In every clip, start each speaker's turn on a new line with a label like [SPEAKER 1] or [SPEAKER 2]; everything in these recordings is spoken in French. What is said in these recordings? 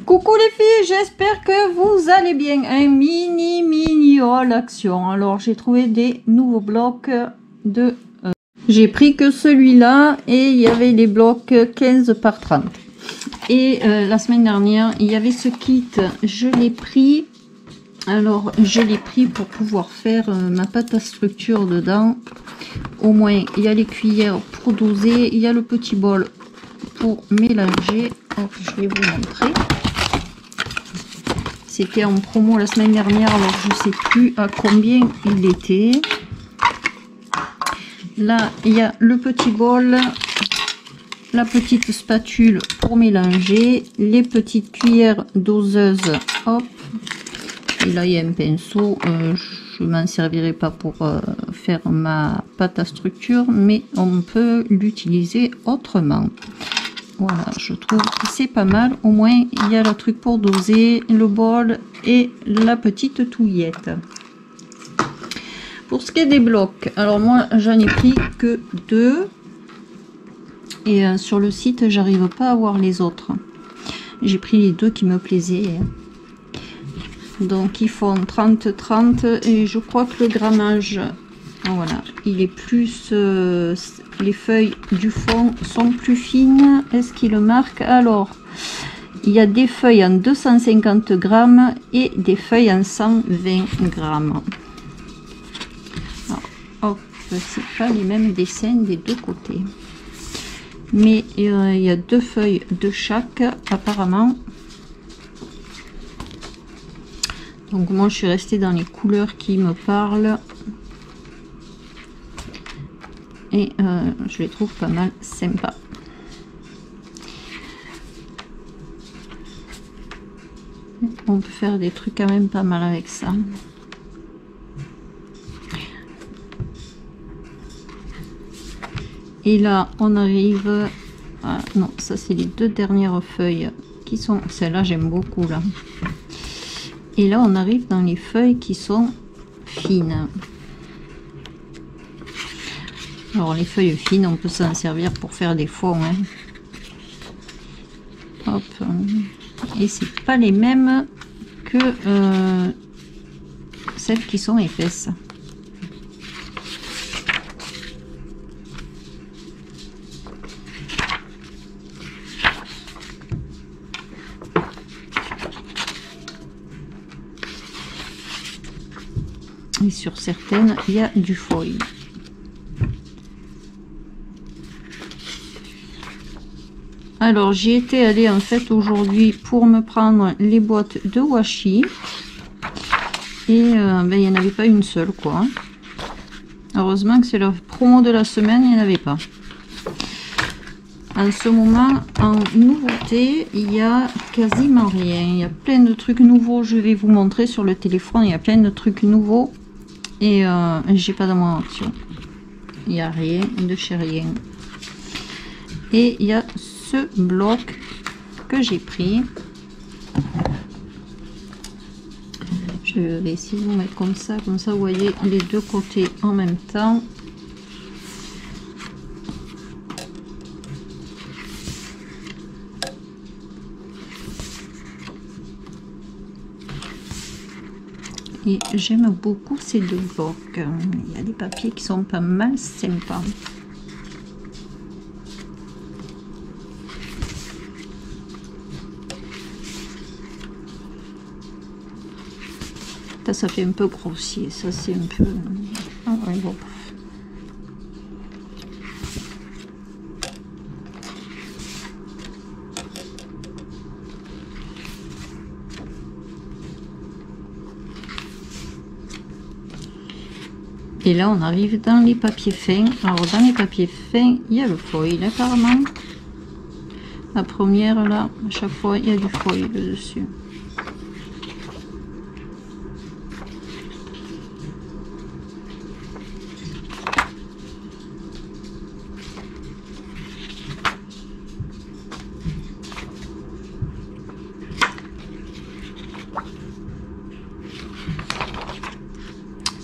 [SPEAKER 1] Coucou les filles, j'espère que vous allez bien. Un mini haul action. Alors j'ai trouvé des nouveaux blocs de... j'ai pris que celui-là et il y avait les blocs 15 par 30. Et la semaine dernière, il y avait ce kit, je l'ai pris. Alors je l'ai pris pour pouvoir faire ma pâte à structure dedans. Au moins, il y a les cuillères pour doser, il y a le petit bol pour mélanger. Hop, je vais vous montrer. C'était en promo la semaine dernière, alors je sais plus à combien il était. Là, il y a le petit bol, la petite spatule pour mélanger, les petites cuillères doseuses. Hop. Et là, il y a un pinceau. Je m'en servirai pas pour faire ma pâte à structure, mais on peut l'utiliser autrement. Voilà, je trouve que c'est pas mal. Au moins, il y a le truc pour doser, le bol et la petite touillette. Pour ce qui est des blocs, alors moi, j'en ai pris que 2. Et sur le site, j'arrive pas à voir les autres. J'ai pris les 2 qui me plaisaient. Donc, ils font 30-30 et je crois que le grammage... Voilà, il est plus, les feuilles du fond sont plus fines. Est-ce qu'il le marque? Alors, il y a des feuilles en 250 grammes et des feuilles en 120 grammes. Alors, hop, c'est pas les mêmes dessins des deux côtés. Mais il y a 2 feuilles de chaque, apparemment. Donc, moi, je suis restée dans les couleurs qui me parlent. Et je les trouve pas mal sympas. On peut faire des trucs quand même pas mal avec ça. Et là, on arrive à... Non, ça c'est les 2 dernières feuilles qui sont... Celle-là, j'aime beaucoup là. Et là, on arrive dans les feuilles qui sont fines. Alors les feuilles fines, on peut s'en servir pour faire des fonds. Hein. Hop. Et c'est pas les mêmes que celles qui sont épaisses. Et sur certaines, il y a du foil. Alors j'y étais allée en fait aujourd'hui pour me prendre les boîtes de washi et ben, il n'y en avait pas une seule quoi. Heureusement que c'est la promo de la semaine, il n'y en avait pas. En ce moment en nouveauté il y a quasiment rien, il y a plein de trucs nouveaux, je vais vous montrer sur le téléphone, il y a plein de trucs nouveaux et j'ai pas dans mon option, il n'y a rien de chez rien. Et il y a ce bloc que j'ai pris. Je vais essayer de vous mettre comme ça vous voyez les deux côtés en même temps. Et j'aime beaucoup ces 2 blocs. Il y a des papiers qui sont pas mal sympas. Ça fait un peu grossier, ça c'est un peu... Ah, ouais, bon. Et là on arrive dans les papiers fins. Alors dans les papiers fins, il y a le foil apparemment. La première là, à chaque fois il y a du foil dessus.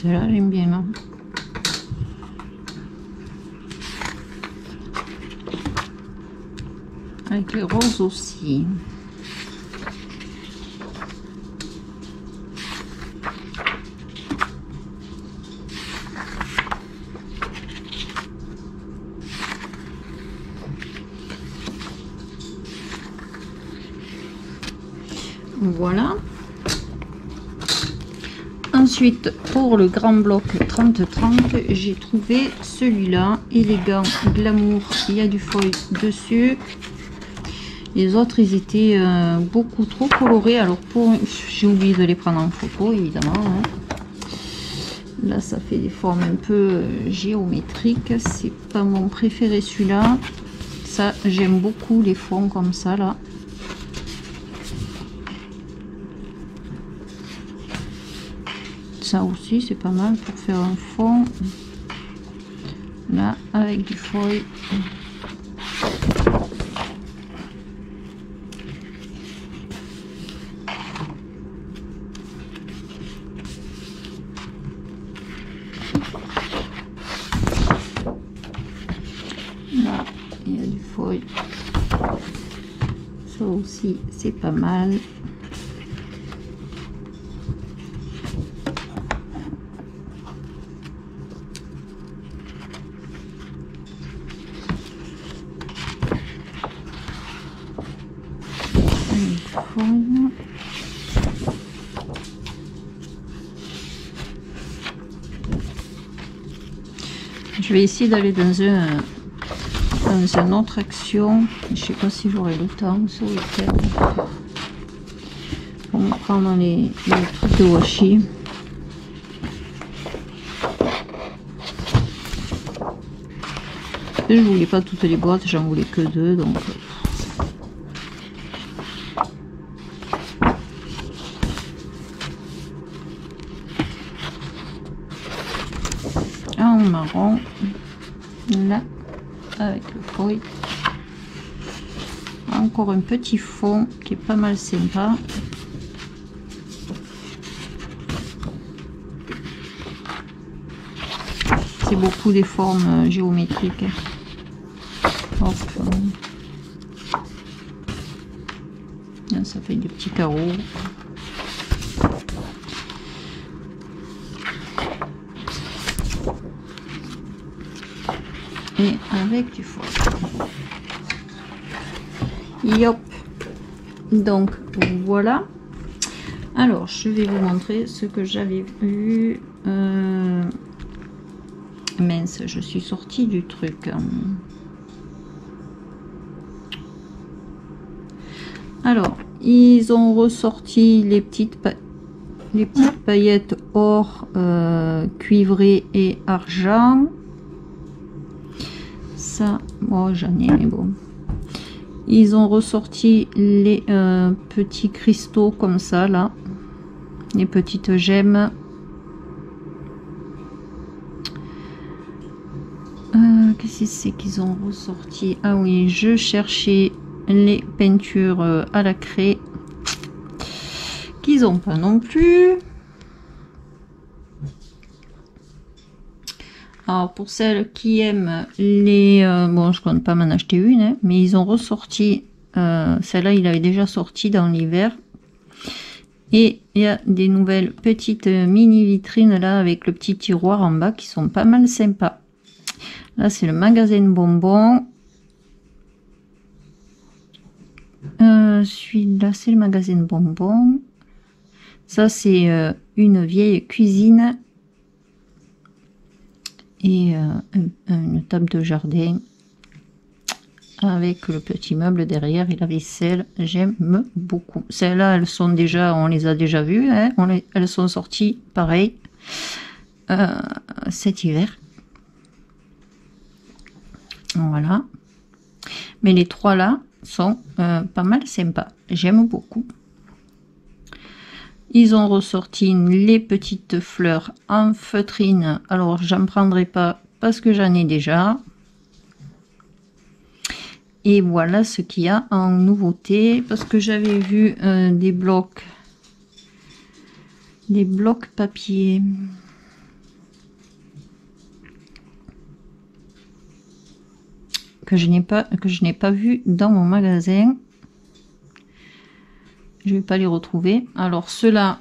[SPEAKER 1] Celle-là, j'aime bien. Hein. Avec les roses aussi. Voilà. Ensuite, pour le grand bloc 30-30, j'ai trouvé celui-là, élégant, glamour, il y a du foil dessus. Les autres, ils étaient beaucoup trop colorés. Alors, j'ai oublié de les prendre en photo, évidemment. Hein. Là, ça fait des formes un peu géométriques. C'est pas mon préféré, celui-là. Ça, j'aime beaucoup les fonds comme ça, là. Ça aussi, c'est pas mal pour faire un fond. Là, avec du foil. Là, il y a du foil. Ça aussi, c'est pas mal. Je vais essayer d'aller dans une autre action. Je sais pas si j'aurai le temps ce week-end. On va prendre les trucs de washi. Je voulais pas toutes les boîtes, j'en voulais que 2, donc. En marron, là, avec le foil. Encore un petit fond qui est pas mal sympa. C'est beaucoup des formes géométriques. Hop. Là, ça fait des petits carreaux. Et avec du foil. Yop. Donc voilà. Alors je vais vous montrer ce que j'avais vu. Mince, je suis sortie du truc. Alors ils ont ressorti les petites paillettes or, cuivré et argent. Ça, bon, j'en ai, mais bon. Ils ont ressorti les petits cristaux comme ça, là. Les petites gemmes. Qu'est-ce que c'est qu'ils ont ressorti? Ah oui, je cherchais les peintures à la craie. Qu'ils n'ont pas non plus. Alors pour celles qui aiment les... bon, je compte pas m'en acheter une, hein, mais ils ont ressorti... celle-là, il avait déjà sorti dans l'hiver. Et il y a des nouvelles petites mini vitrines là, avec le petit tiroir en bas, qui sont pas mal sympas. Là, c'est le magasin bonbons. Celui-là, c'est le magasin bonbons. Ça, c'est une vieille cuisine. Et une table de jardin avec le petit meuble derrière et la vaisselle. J'aime beaucoup. Celles-là, elles sont déjà, on les a déjà vues, hein, elles sont sorties pareil cet hiver. Voilà. Mais les trois là sont pas mal sympas. J'aime beaucoup. Ils ont ressorti les petites fleurs en feutrine. Alors, j'en prendrai pas parce que j'en ai déjà. Et voilà ce qu'il y a en nouveauté. Parce que j'avais vu des blocs papier. Que je n'ai pas vu dans mon magasin. Je vais pas les retrouver. Alors ceux-là,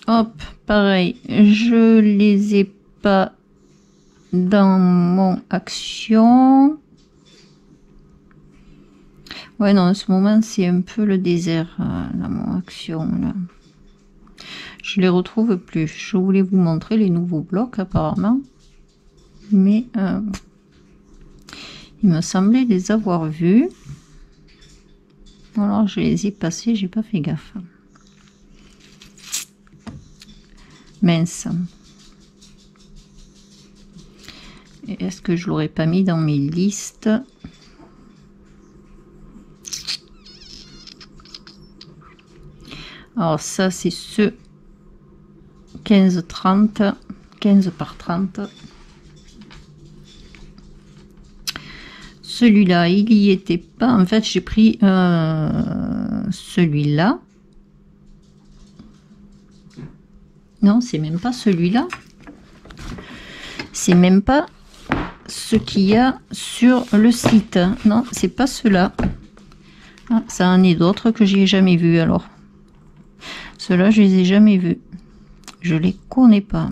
[SPEAKER 1] hop, pareil, je les ai pas dans mon action. Ouais, non, en ce moment, c'est un peu le désert, là, mon action, là. Je les retrouve plus. Je voulais vous montrer les nouveaux blocs, apparemment. Mais, il me semblait les avoir vus. Alors, je les ai passés, j'ai pas fait gaffe. Mince. Est-ce que je l'aurais pas mis dans mes listes? Alors ça, c'est ce 15-30, 15 par 30. Celui-là, il y était pas. En fait, j'ai pris celui-là. Non, c'est même pas celui-là. C'est même pas ce qu'il y a sur le site. Non, c'est pas cela. Ah, ça en est d'autres que j'ai jamais vu alors. Ceux-là, je les ai jamais vus. Je les connais pas.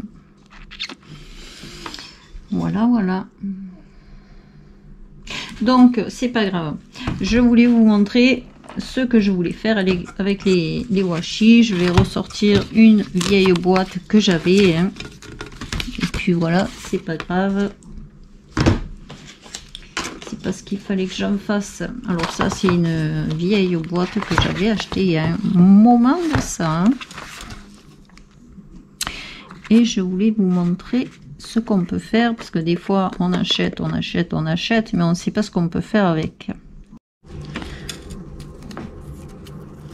[SPEAKER 1] Voilà, voilà. Donc, c'est pas grave. Je voulais vous montrer ce que je voulais faire avec les washi. Je vais ressortir une vieille boîte que j'avais. Hein. Et puis voilà, c'est pas grave. C'est parce qu'il fallait que j'en fasse. Alors ça, c'est une vieille boîte que j'avais achetée il y a un moment de ça. Hein. Et je voulais vous montrer ce qu'on peut faire, parce que des fois on achète, mais on ne sait pas ce qu'on peut faire avec.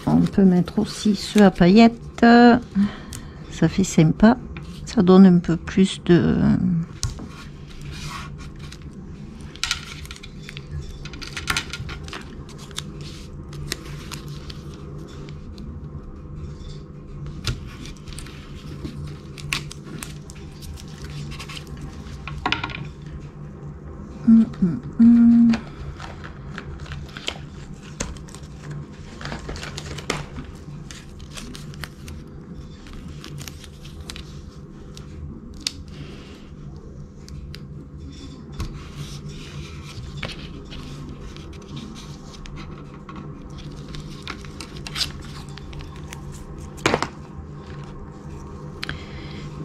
[SPEAKER 1] On peut mettre aussi ceux à paillettes, ça fait sympa, ça donne un peu plus de...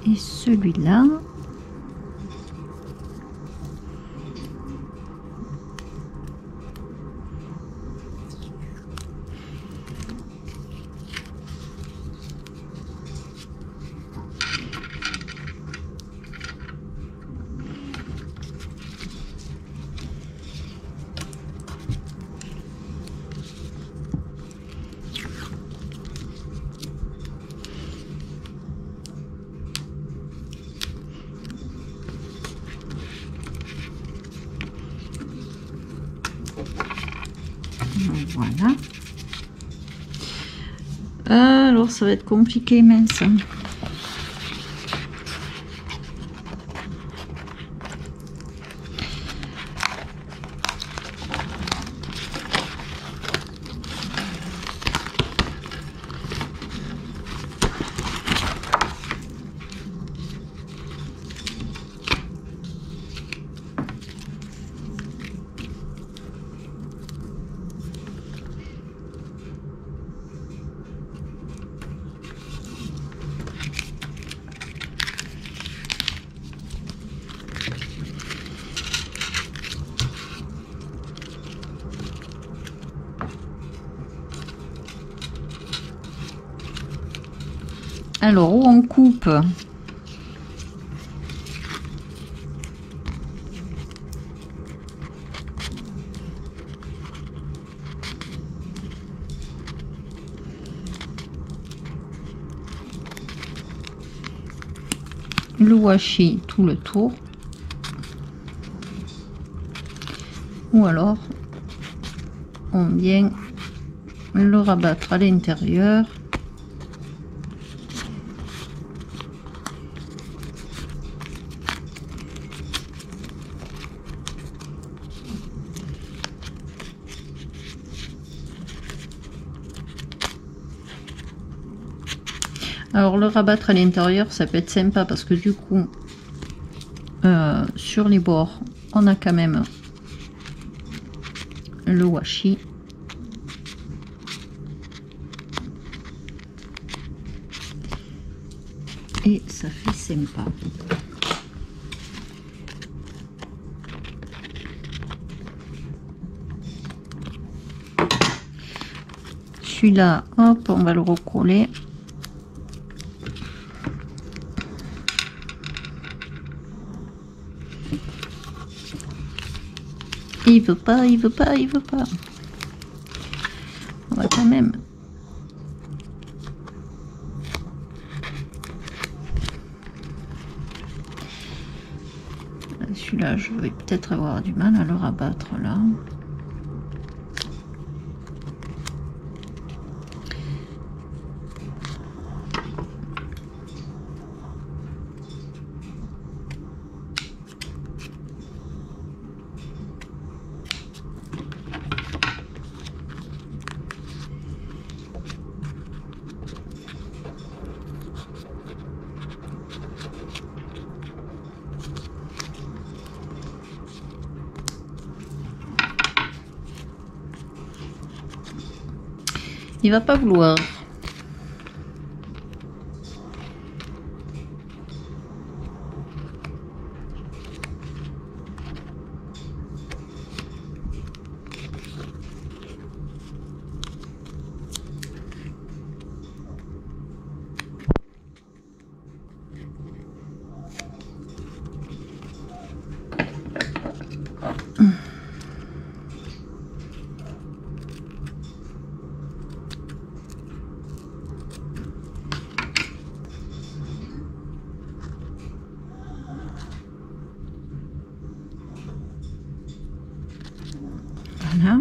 [SPEAKER 1] Et celui-là, voilà. Alors ça va être compliqué, mince. Alors, où on coupe? Le washi tout le tour. Ou alors, on vient le rabattre à l'intérieur. Alors le rabattre à l'intérieur, ça peut être sympa parce que du coup, sur les bords, on a quand même le washi. et ça fait sympa. Celui-là, hop, on va le recoller. Il veut pas, il veut pas, il veut pas. On va quand même. Celui-là, je vais peut-être avoir du mal à le rabattre là. Il va pas vouloir. Voilà.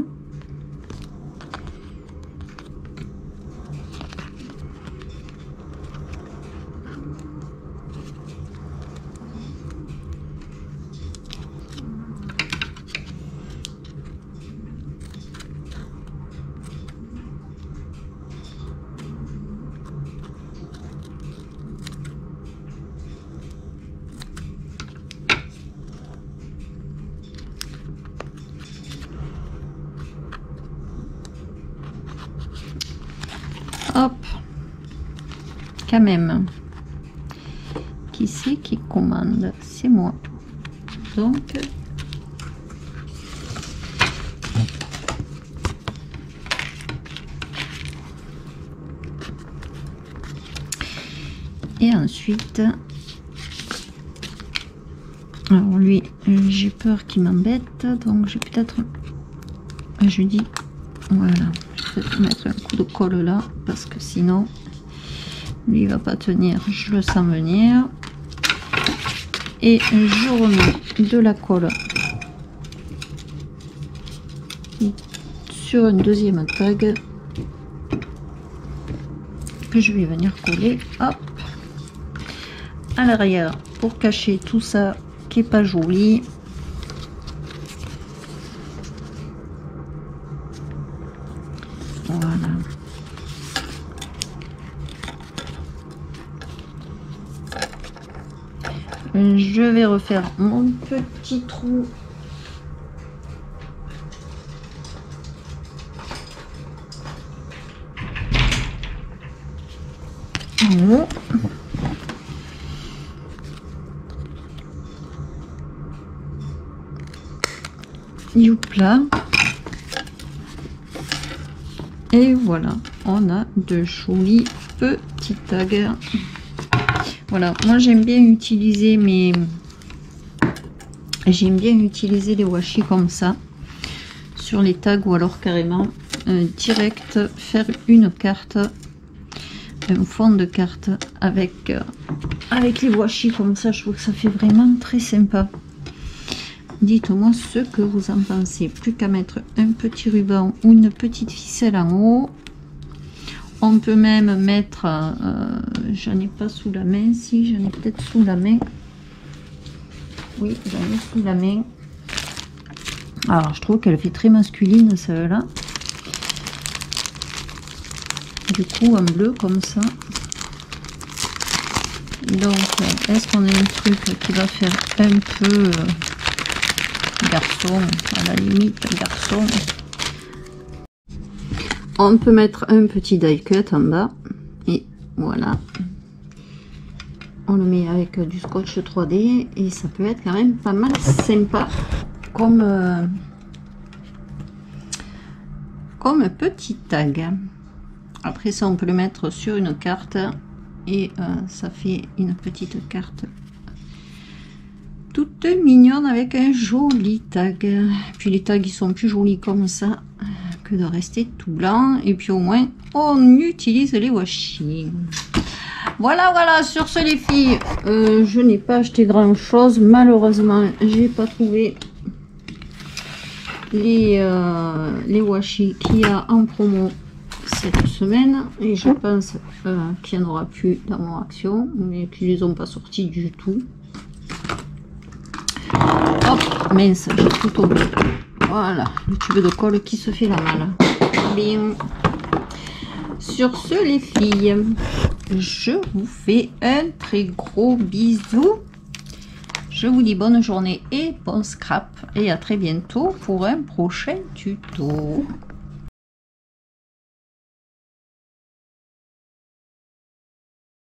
[SPEAKER 1] Hop, quand même. Qui c'est qui commande? C'est moi. Donc, et ensuite, alors lui, j'ai peur qu'il m'embête, donc je vais peut-être, je dis, voilà. Je vais mettre un coup de colle là parce que sinon lui il va pas tenir, je le sens venir, et je remets de la colle sur un deuxième tag que je vais venir coller, hop, à l'arrière pour cacher tout ça qui est pas joli. Voilà. Je vais refaire mon petit trou. En haut. Youpla. Et voilà, on a de jolis petits tags. Voilà, moi j'aime bien utiliser les washi comme ça sur les tags, ou alors carrément direct faire une carte, un fond de carte avec les washi comme ça. Je trouve que ça fait vraiment très sympa. Dites-moi ce que vous en pensez. Plus qu'à mettre un petit ruban ou une petite ficelle en haut. On peut même mettre, j'en ai pas sous la main, si j'en ai peut-être sous la main. Oui, j'en ai sous la main. Alors je trouve qu'elle fait très masculine celle-là. Du coup un bleu comme ça. Donc est-ce qu'on a un truc qui va faire un peu garçon, à la limite garçon? On peut mettre un petit die cut en bas, et voilà, on le met avec du scotch 3D et ça peut être quand même pas mal sympa comme petit tag. Après ça, on peut le mettre sur une carte et ça fait une petite carte toute mignonne avec un joli tag. Puis les tags, ils sont plus jolis comme ça que de rester tout blanc. Et puis au moins, on utilise les washi. Voilà, voilà, sur ce les filles, je n'ai pas acheté grand chose. Malheureusement, j'ai pas trouvé les washi qu'il y a en promo cette semaine. Et je pense qu'il n'y en aura plus dans mon action, mais qu'ils les ont pas sortis du tout. Hop, mince, j'ai tout tombé. Voilà, le tube de colle qui se fait la malle. Bien. Sur ce les filles, je vous fais un très gros bisou. Je vous dis bonne journée et bon scrap. Et à très bientôt pour un prochain tuto.